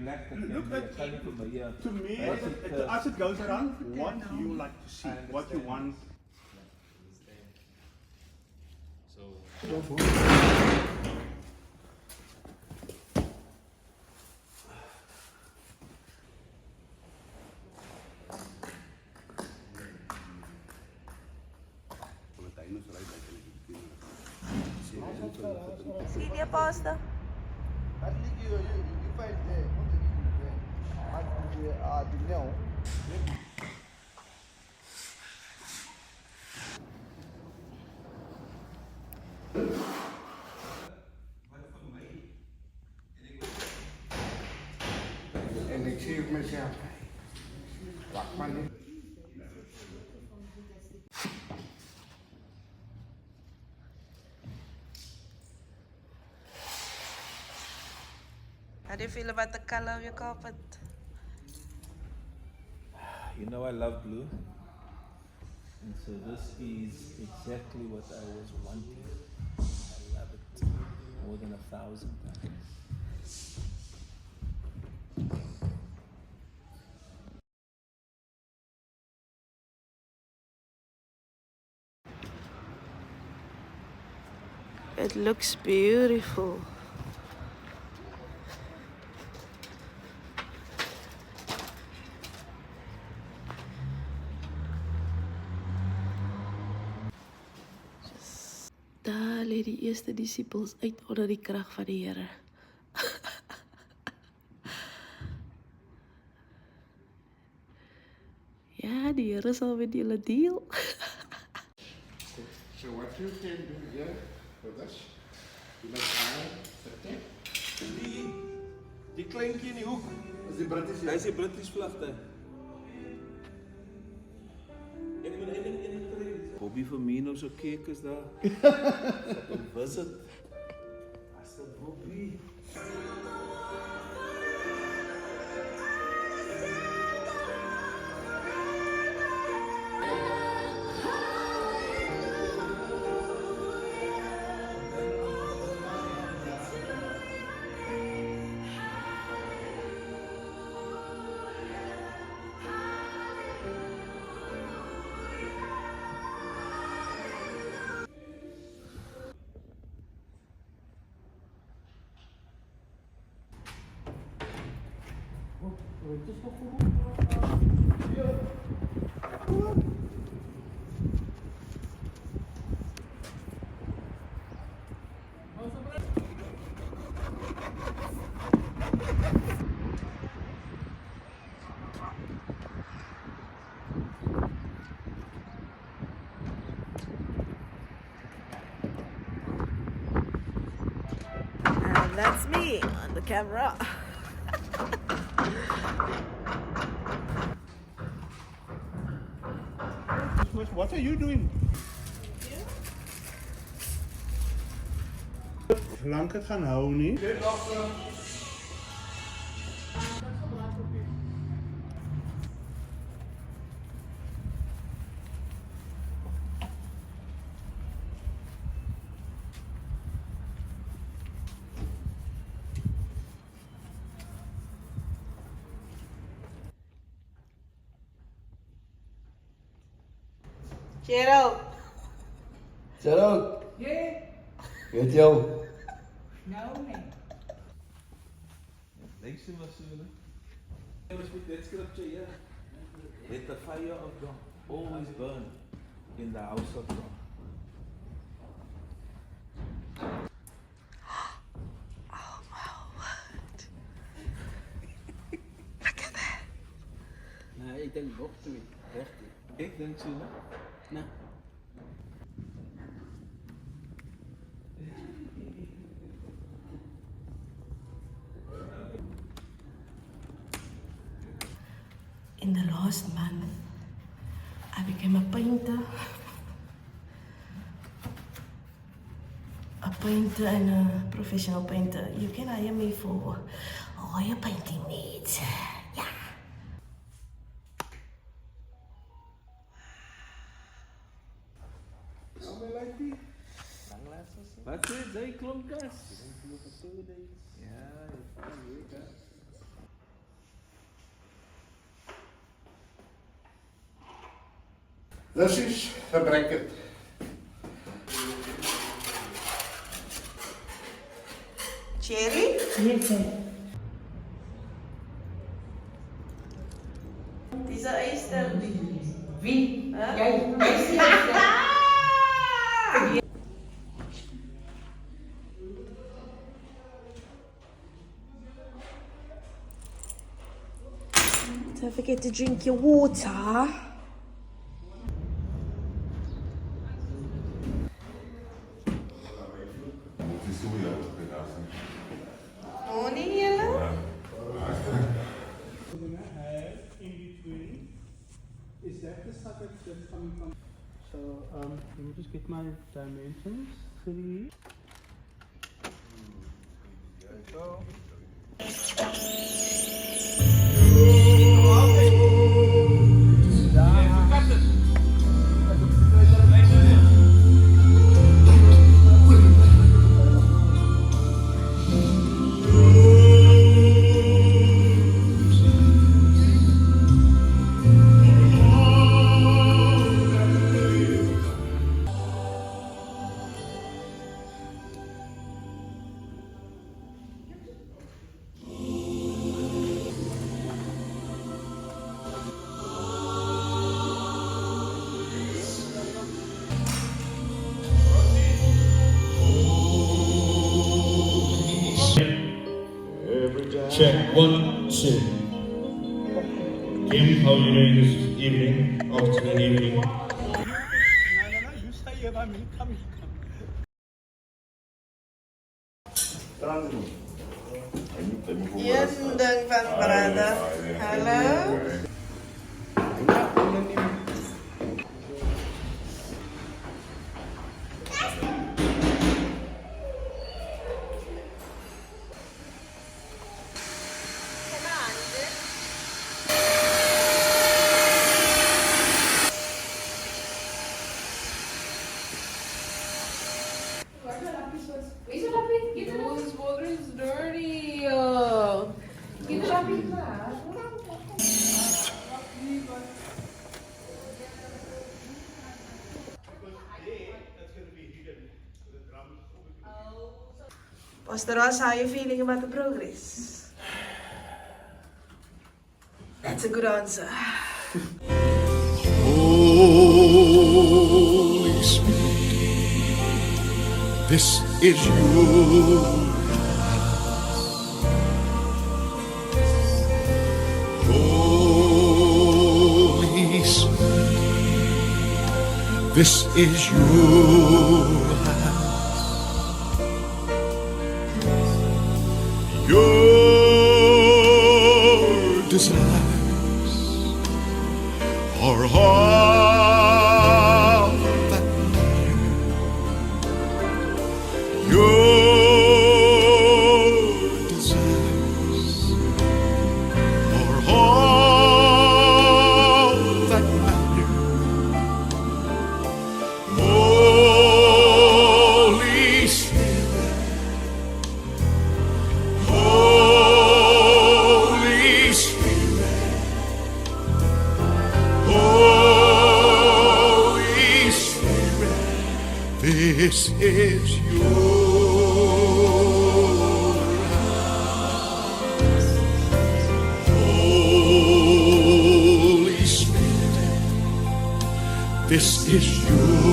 black. Look at coming from a year. To me, as it goes around, what you like to see, what you want. Senior pasta. En ik zie het mezelf. Wacht maar niet. How do you feel about the color of your carpet? You know I love blue. And so this is exactly what I was wanting. I love it more than 1,000 times. It looks beautiful. Daar lê die eerste disippels uit onder die krag van die Here. Ja, die Here sal met julle deel. So what you can do here for this, you must hire Die kleintjie in die hoek. Is die British? Hy is die British vlagte. Ek moet eintlik een kry. Bobby Firmino so kyk is daar. Wat was dit? As dit Bobby. And that's me on the camera. What are you doing? Lang het gaan hou nie. Gerald. Gerald, Yeah, weet jou? no, man. Thanks so much, Sula. Let's put that scripture here. Let the fire of God always burn in the house of God. Oh my word. Look at that. Nee, ik denk nog twee. Echt. Ik denk Sula. Nee. In the last month, I became a painter. A painter and a professional painter. You can hire me for all your painting needs. Yeah. Wat sê jy klomp gas? Ja, This is the bracket. Cherry? Yes, sir. Dis 'n eyster. Wie? Huh? Jy sê dit. Don't forget to drink your water. Morning, Yellow. In between, is that the stuff that's coming from? So, let me just get my dimensions. 3. There we go. Check 1, 2. Kim, how are you doing this evening, afternoon, evening? No, you stay here by me. Come here. Yundang van brother. Hello. Where's your lappy? Get it out. This water is dirty. Get the lappy. Pastor Ross, how are you feeling about the progress? That's a good answer. Holy Spirit, this is your Holy Spirit, this is your your desires are all that matter. Your desires are all that matter. Holy Spirit, Holy Spirit, Holy Spirit, this is your house. Holy Spirit, this is your